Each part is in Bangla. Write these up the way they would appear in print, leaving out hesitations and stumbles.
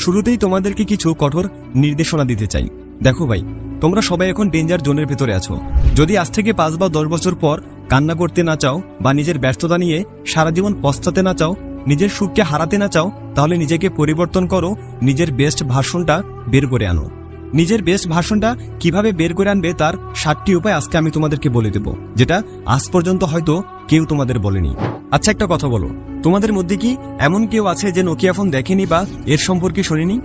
শুরুতেই তোমাদেরকে কিছু কঠোর নির্দেশনা দিতে চাই। দেখো ভাই, তোমরা সবাই এখন ডেঞ্জার জোনের ভেতরে আছো। যদি আজ থেকে 5 বা 10 বছর পর কান্না করতে না চাও বা নিজের ব্যস্ততা নিয়ে সারা জীবন পস্তাতে না চাও, নিজের সুখকে হারাতে না চাও, তাহলে নিজেকে পরিবর্তন করো, নিজের বেস্ট ভার্সনটা বের করে আনো। নিজের বেস্ট ভার্সনটা কিভাবে বের করে আনবে তার 7টি উপায় আজকে আমি তোমাদেরকে বলে দেব, যেটা আজ পর্যন্ত হয়তো কেউ তোমাদের বলেনি। আচ্ছা, একটা কথা বলো, তোমাদের মধ্যে কি এমন কেউ আছে যে নোকিয়া ফোন দেখেনি বা এর সম্পর্কে শোনেনি?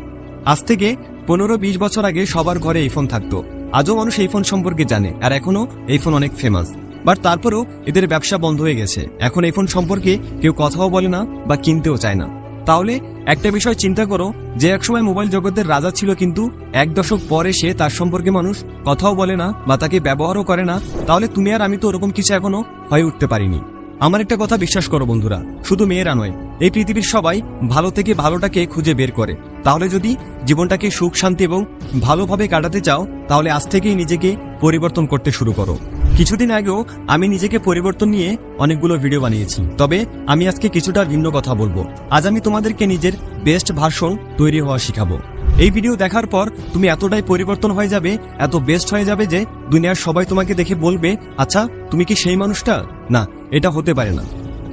আজ থেকে 15-20 বছর আগে সবার ঘরে এই ফোন থাকতো। আজও মানুষ এই ফোন সম্পর্কে জানে, আর এখনো এই ফোন অনেক ফেমাস। বাট তারপরেও এদের ব্যবসা বন্ধ হয়ে গেছে। এখন এই ফোন সম্পর্কে কেউ কথাও বলে না বা কিনতেও চায় না। তাহলে একটা বিষয় চিন্তা করো, যে একসময় মোবাইল জগতের রাজা ছিল, কিন্তু 1 দশক পরে সে তার সম্পর্কে মানুষ কথাও বলে না বা তাকে ব্যবহারও করে না। তাহলে তুমি আর আমি তো ওরকম কিছু এখনো হয়ে উঠতে পারিনি। আমার একটা কথা বিশ্বাস করো বন্ধুরা, শুধু মেয়েরা নয়, এই পৃথিবীর সবাই ভালো থেকে ভালোটাকে খুঁজে বের করে। তাহলে যদি জীবনটাকে সুখ শান্তি এবং ভালোভাবে কাটাতে চাও, তাহলে আজ থেকেই নিজেকে পরিবর্তন করতে শুরু করো। কিছুদিন আগেও আমি নিজেকে পরিবর্তন নিয়ে অনেকগুলো ভিডিও বানিয়েছি, তবে আমি আজকে কিছুটা ভিন্ন কথা বলবো। আজ আমি তোমাদেরকে নিজের বেস্ট ভার্সন তৈরি হওয়া শিখাবো। এই ভিডিও দেখার পর তুমি এতটাই পরিবর্তন হয়ে যাবে, এত বেস্ট হয়ে যাবে যে দুনিয়ার সবাই তোমাকে দেখে বলবে, আচ্ছা তুমি কি সেই মানুষটা? না, এটা হতে পারে না।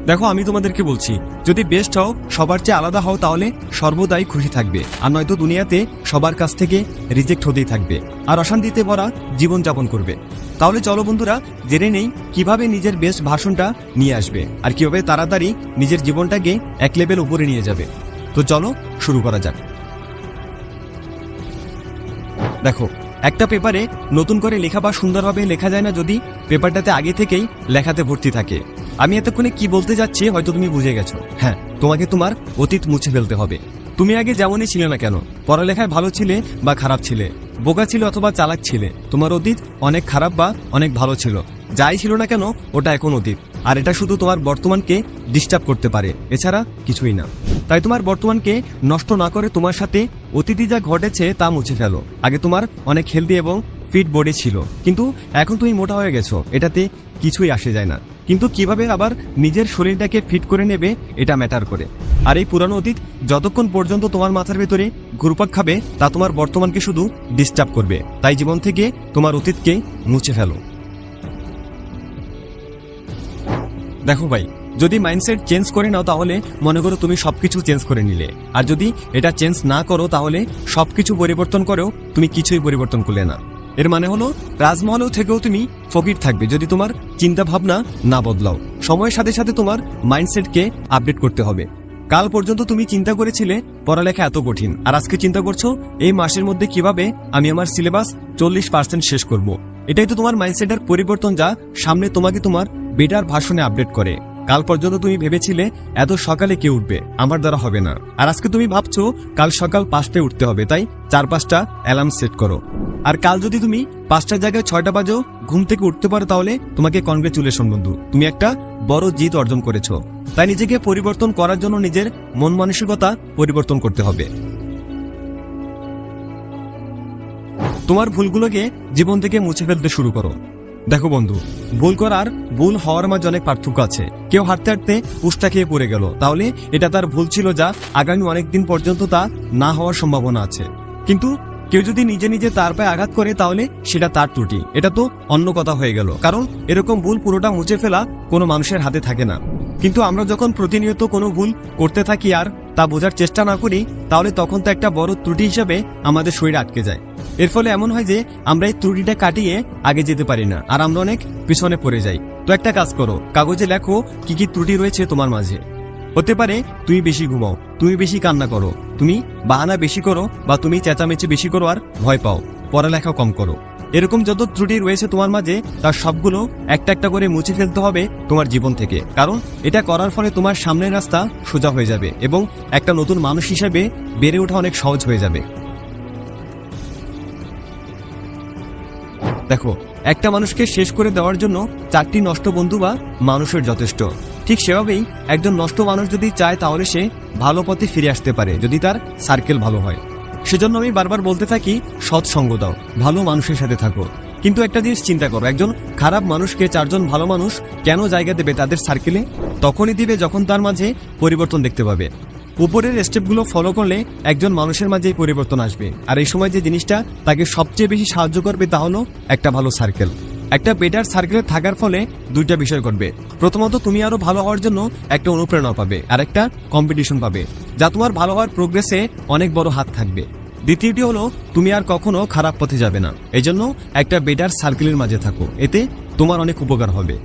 দেখো, আমি তোমাদেরকে বলছি, যদি বেস্ট হও, সবার চেয়ে আলাদা হও, তাহলে সর্বদাই খুশি থাকবে। আর নয়তো দুনিয়াতে সবার কাছ থেকে রিজেক্ট হতেই থাকবে আর অশান্তিতে ভরা জীবনযাপন করবে। তাহলে চলো বন্ধুরা, জেনে নেই কিভাবে নিজের বেস্ট ভার্সনটা নিয়ে আসবে আর কিভাবে তাড়াতাড়ি নিজের জীবনটাকে এক লেভেল উপরে নিয়ে যাবে। তো চলো শুরু করা যাক। দেখো, একটা পেপারে নতুন করে লেখা বা সুন্দরভাবে লেখা যায় না যদি পেপারটাতে আগে থেকেই লেখাতে ভর্তি থাকে। আমি এতক্ষণে কি বলতে যাচ্ছি হয়তো তুমি বুঝে গেছো। হ্যাঁ, তোমাকে তোমার অতীত মুছে ফেলতে হবে। তুমি আগে যেমনই ছিলে না কেন, পড়ালেখায় ভালো ছিলে বা খারাপ ছিলে, বোকা ছিল অথবা চালাক ছিলে, তোমার অতীত অনেক খারাপ বা অনেক ভালো ছিল। যাই ছিল না কেন, ওটা এখন অতীত। আর এটা শুধু তোমার বর্তমানকে ডিস্টার্ব করতে পারে, এছাড়া কিছুই না। তাই তোমার বর্তমানকে নষ্ট না করে তোমার সাথে অতীতে যা ঘটেছে তা মুছে ফেলো। আগে তোমার অনেক হেলদি এবং ফিট বডি ছিল, কিন্তু এখন তুমি মোটা হয়ে গেছো, এটাতে কিছুই আসে যায় না। কিন্তু কিভাবে আবার নিজের শরীরটাকে ফিট করে নেবে, এটা ম্যাটার করে। আর এই পুরানো অতীত যতক্ষণ পর্যন্ত তোমার মাথার ভেতরে ঘুরপাক খাবে, তা তোমার বর্তমানকে শুধু ডিস্টার্ব করবে। তাই জীবন থেকে তোমার অতীতকে মুছে ফেলো। দেখো ভাই, যদি মাইন্ডসেট চেঞ্জ করে নাও, তাহলে মনে করো তুমি সবকিছু চেঞ্জ করে নিলে। আর যদি এটা চেঞ্জ না করো, তাহলে সবকিছু পরিবর্তন করেও তুমি কিছুই পরিবর্তন করলে না। এর মানে হলো, রাজমহলেও থেকেও তুমি ফকির থাকবে যদি তোমার চিন্তা ভাবনা না বদলাও। সময়ের সাথে সাথে তোমার মাইন্ডসেটকে আপডেট করতে হবে। কাল পর্যন্ত তুমি চিন্তা করেছিলে পড়ালেখা এত কঠিন, আর আজকে চিন্তা করছো এই মাসের মধ্যে কিভাবে আমি আমার সিলেবাস 40% শেষ করব। এটাই তো তোমার মাইন্ডসেটের পরিবর্তন, যা সামনে তোমাকে তোমার বেটার ভার্সনে আপডেট করে। কাল পর্যন্ত তুমি ভেবেছিলে এত সকালে কে উঠবে, আমার দ্বারা হবে না, আর আজকে তুমি ভাবছো কাল সকাল 5টায় উঠতে হবে, তাই 4-5টা অ্যালার্ম সেট করো। আর কাল যদি তুমি 5টার জায়গায় 6টা বাজেও ঘুম থেকে উঠতে পারো, তাহলে তোমাকে কনগ্রেচুলেশন বন্ধু, তুমি একটা বড় জিত অর্জন করেছো। তাই নিজেকে পরিবর্তন করার জন্য নিজের মন মানসিকতা পরিবর্তন করতে হবে। তোমার ভুলগুলোকে জীবন থেকে মুছে ফেলতে শুরু করো। দেখো বন্ধু, ভুল করার ভুল হওয়ার মাঝে অনেক পার্থক্য আছে। কেউ হাঁটতে হাঁটতে উষ্টা খেয়ে পড়ে গেল, তাহলে এটা তার ভুল ছিল, যা আগামী অনেকদিন পর্যন্ত তা না হওয়ার সম্ভাবনা আছে। কিন্তু কেউ যদি নিজে নিজে তার পায়ে আঘাত করে, তাহলে সেটা তার ত্রুটি, এটা তো অন্য কথা হয়ে গেল। কারণ এরকম ভুল পুরোটা মুছে ফেলা কোনো মানুষের হাতে থাকে না। কিন্তু আমরা যখন প্রতিনিয়ত কোনো ভুল করতে থাকি আর তা বোঝার চেষ্টা না করি, তাহলে তখন তো একটা বড় ত্রুটি হিসেবে আমাদের শরীরে আটকে যায়। এর ফলে এমন হয় যে আমরা এই ত্রুটিটা কাটিয়ে আগে যেতে পারি না, আর আমরা অনেক পিছনে পড়ে যাই। তো একটা কাজ করো, কাগজে লেখো কি কি ত্রুটি রয়েছে তোমার মাঝে। হতে পারে তুমি বেশি ঘুমাও, তুমি বেশি কান্না করো, তুমি বাহানা বেশি করো, বা তুমি চেঁচামেচি বেশি করো আর ভয় পাও, পড়ালেখা কম করো। এরকম যত ত্রুটি রয়েছে তোমার মাঝে, তার সবগুলো একটা একটা করে মুছে ফেলতে হবে তোমার জীবন থেকে। কারণ এটা করার ফলে তোমার সামনের রাস্তা সোজা হয়ে যাবে এবং একটা নতুন মানুষ হিসেবে বেড়ে ওঠা অনেক সহজ হয়ে যাবে। দেখো, একটা মানুষকে শেষ করে দেওয়ার জন্য 4টি নষ্ট বন্ধু বা মানুষের যথেষ্ট। ঠিক সেভাবেই একজন নষ্ট মানুষ যদি চায়, তাহলে সে ভালো পথে ফিরে আসতে পারে যদি তার সার্কেল ভালো হয়। সেজন্য আমি বারবার বলতে থাকি, সৎসঙ্গ দাও, ভালো মানুষের সাথে থাকো। কিন্তু একটা জিনিস চিন্তা করো, একজন খারাপ মানুষকে 4জন ভালো মানুষ কেন জায়গা দেবে তাদের সার্কেলে? তখনই দিবে যখন তার মাঝে পরিবর্তন দেখতে পাবে। উপরের স্টেপগুলো ফলো করলে একজন মানুষের মাঝেই পরিবর্তন আসবে। আর এই সময় যে জিনিসটা তাকে সবচেয়ে বেশি সাহায্য করবে তা হলো একটা ভালো সার্কেল। একটা বেটার সার্কেলে থাকার ফলে দুইটা বিষয় ঘটবে। প্রথমত, তুমি আরো ভালো হওয়ার জন্য একটা অনুপ্রেরণা পাবে, আর একটা কম্পিটিশন পাবে যা তোমার ভালো হওয়ার প্রোগ্রেসে অনেক বড় হাত থাকবে। দ্বিতীয়টি হলো, তুমি আর কখনো খারাপ পথে যাবে না। এই জন্য একটা বেটার সার্কেলের মাঝে থাকো, এতে তোমার অনেক উপকার হবে।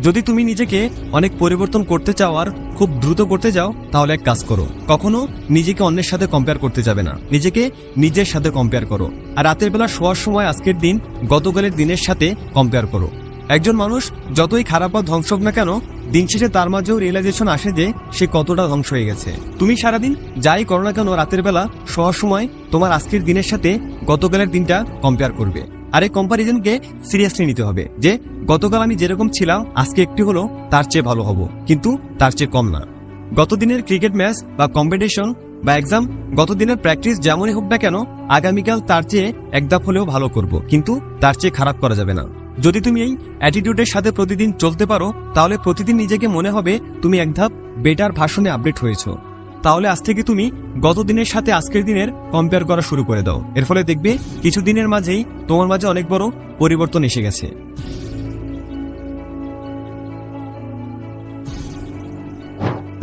যদি তুমি নিজেকে অনেক পরিবর্তন করতে চাও আর খুব দ্রুত করতে যাও, তাহলে এক কাজ করো, কখনো নিজেকে অন্যের সাথে কম্পেয়ার করতে যাবে না, নিজেকে নিজের সাথে কম্পেয়ার করো। আর রাতের বেলা শোয়ার সময় আজকের দিন গতকালের দিনের সাথে কম্পেয়ার করো। একজন মানুষ যতই খারাপ বা ধ্বংস হোক না কেন, দিন শেষে তার মাঝেও রিয়েলাইজেশন আসে যে সে কতটা ধ্বংস হয়ে গেছে। তুমি সারাদিন যাই করো না কেন, রাতের বেলা শোয়ার সময় তোমার আজকের দিনের সাথে গতকালের দিনটা কম্পেয়ার করবে। আর এই কম্পারিজনকে সিরিয়াসলি নিতে হবে যে গতকাল আমি যেরকম ছিলাম আজকে একটু হলো তার চেয়ে ভালো হব, কিন্তু তার চেয়ে কম না। গতদিনের ক্রিকেট ম্যাচ বা কম্পিটিশন বা এক্সাম, গতদিনের প্র্যাকটিস যেমনই হোক না কেন, আগামীকাল তার চেয়ে এক ধাপ হলেও ভালো করব, কিন্তু তার চেয়ে খারাপ করা যাবে না। যদি তুমি এই অ্যাটিটিউডের সাথে প্রতিদিন চলতে পারো, তাহলে প্রতিদিন নিজেকে মনে হবে তুমি এক ধাপ বেটার ভার্সনে আপডেট হয়েছো। তাহলে আজ থেকে তুমি গত দিনের সাথে আজকের দিনের কম্পেয়ার করা শুরু করে দাও। এর ফলে দেখবে কিছু দিনের মাঝেই তোমার মাঝে অনেক বড় পরিবর্তন এসে গেছে।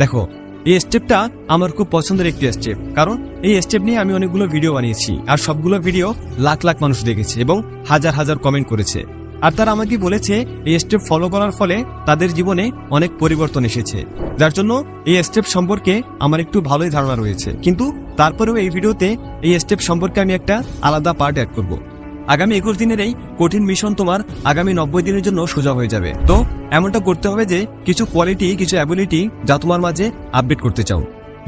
দেখো, এই স্টেপটা আমার খুব পছন্দের একটি স্টেপ, কারণ এই স্টেপ নিয়ে আমি অনেকগুলো ভিডিও বানিয়েছি, আর সবগুলো ভিডিও লাখ লাখ মানুষ দেখেছে এবং হাজার হাজার কমেন্ট করেছে। আর তারা আমাকে বলেছে এই স্টেপ ফলো করার ফলে তাদের জীবনে অনেক পরিবর্তন এসেছে, যার জন্য এই স্টেপ সম্পর্কে আমার একটু ভালোই ধারণা রয়েছে। কিন্তু তারপরেও এই ভিডিওতে এই স্টেপ সম্পর্কে আমি একটা আলাদা পার্ট অ্যাড করব। আগামী 21 দিনের এই কঠিন মিশন তোমার আগামী 90 দিনের জন্য সোজা হয়ে যাবে। তো এমনটা করতে হবে যে কিছু কোয়ালিটি, কিছু অ্যাবিলিটি যা তোমার মাঝে আপডেট করতে চাও।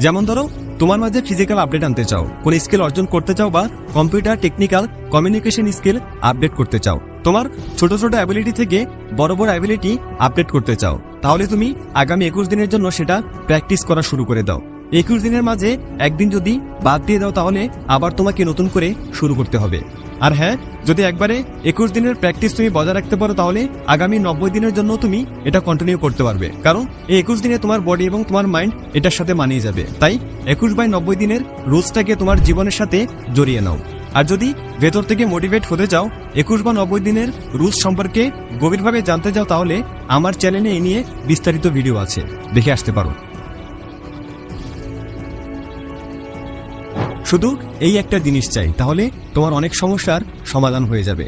যেমন ধরো, তোমার মাঝে ফিজিক্যাল আপডেট আনতে চাও, কোন স্কিল অর্জন করতে চাও, বা computer technical communication skill update করতে চাও। তোমার ছোট ছোট অ্যাবিলিটি থেকে বড় বড় অ্যাবিলিটি আপডেট করতে চাও, তাহলে তুমি আগামী 21 দিনের জন্য সেটা প্র্যাকটিস করা শুরু করে দাও। 21 দিনের মাঝে একদিন যদি বাদ দিয়ে দাও, তাহলে আবার তোমাকে নতুন করে শুরু করতে হবে। আর হ্যাঁ, যদি একবারে 21 দিনের প্র্যাকটিস তুমি বজায় রাখতে পারো, তাহলে আগামী 90 দিনের জন্য তুমি এটা কন্টিনিউ করতে পারবে, কারণ এই 21 দিনে তোমার বডি এবং তোমার মাইন্ড এটার সাথে মানিয়ে যাবে। তাই 21/90 দিনের রুলসটাকে তোমার জীবনের সাথে জড়িয়ে নাও। আর যদি ভেতর থেকে মোটিভেট হতে চাও, 21 বা 90 দিনের রুলস সম্পর্কে গভীরভাবে জানতে চাও, তাহলে আমার চ্যানেলে এ নিয়ে বিস্তারিত ভিডিও আছে, দেখে আসতে পারো। শুধু এই একটা জিনিস চাই, তাহলে তোমার অনেক সমস্যার সমাধান হয়ে যাবে।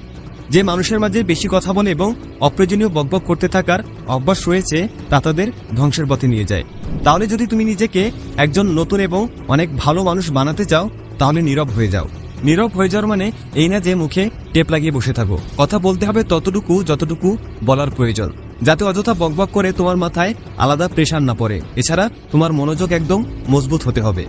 যে মানুষের মাঝে বেশি কথা বলে এবং অপ্রয়োজনীয় বকবক করতে থাকার অভ্যাস রয়েছে, তা তাদের ধ্বংসের পথে নিয়ে যায়। তাহলে যদি তুমি নিজেকে একজন নতুন এবং অনেক ভালো মানুষ বানাতে চাও, তাহলে নীরব হয়ে যাও। নীরব হয়ে যাওয়ার মানে এই না যে মুখে টেপ লাগিয়ে বসে থাকো। কথা বলতে হবে ততটুকু যতটুকু বলার প্রয়োজন, যাতে অযথা বকবক করে তোমার মাথায় আলাদা প্রেশার না পড়ে। এছাড়া তোমার মনোযোগ একদম মজবুত হতে হবে।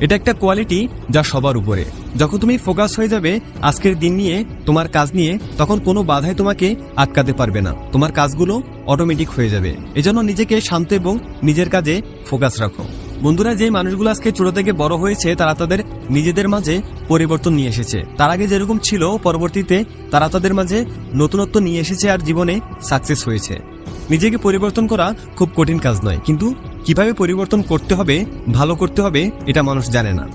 এটা একটা কোয়ালিটি যা সবার উপরে। যখন তুমি ফোকাস হয়ে যাবে আজকের দিন নিয়ে, তোমার কাজ নিয়ে, তখন কোনো বাধাই তোমাকে আটকাতে পারবে না। তোমার কাজগুলো অটোমেটিক হয়ে যাবে। এজন্য নিজেকে শান্ত এবং নিজের কাজে ফোকাস রাখো। বন্ধুরা, যে মানুষগুলো আজকে ছোট থেকে বড় হয়েছে, তারা তাদের নিজেদের মাঝে পরিবর্তন নিয়ে এসেছে। তার আগে যেরকম ছিল, পরবর্তীতে তারা তাদের মাঝে নতুনত্ব নিয়ে এসেছে আর জীবনে সাকসেস হয়েছে। নিজেকে পরিবর্তন করা খুব কঠিন কাজ নয়, কিন্তু কিভাবে পরিবর্তন করতে হবে, ভালো করতে হবে, এটা মানুষ জানে না।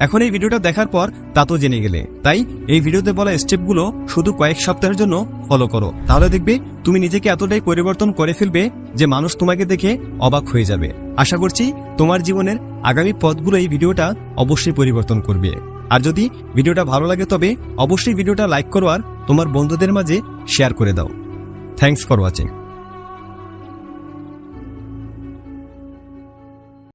এখন এই ভিডিওটা দেখার পর তা তো জেনে গেলে, তাই এই ভিডিওতে বলা স্টেপগুলো শুধু কয়েক সপ্তাহের জন্য ফলো করো। তাহলে দেখবে তুমি নিজেকে এতটাই পরিবর্তন করে ফেলবে যে মানুষ তোমাকে দেখে অবাক হয়ে যাবে। আশা করছি তোমার জীবনের আগামী পথগুলো এই ভিডিওটা অবশ্যই পরিবর্তন করবে। আর যদি ভিডিওটা ভালো লাগে, তবে অবশ্যই ভিডিওটা লাইক করো আর তোমার বন্ধুদের মাঝে শেয়ার করে দাও। Thanks for watching.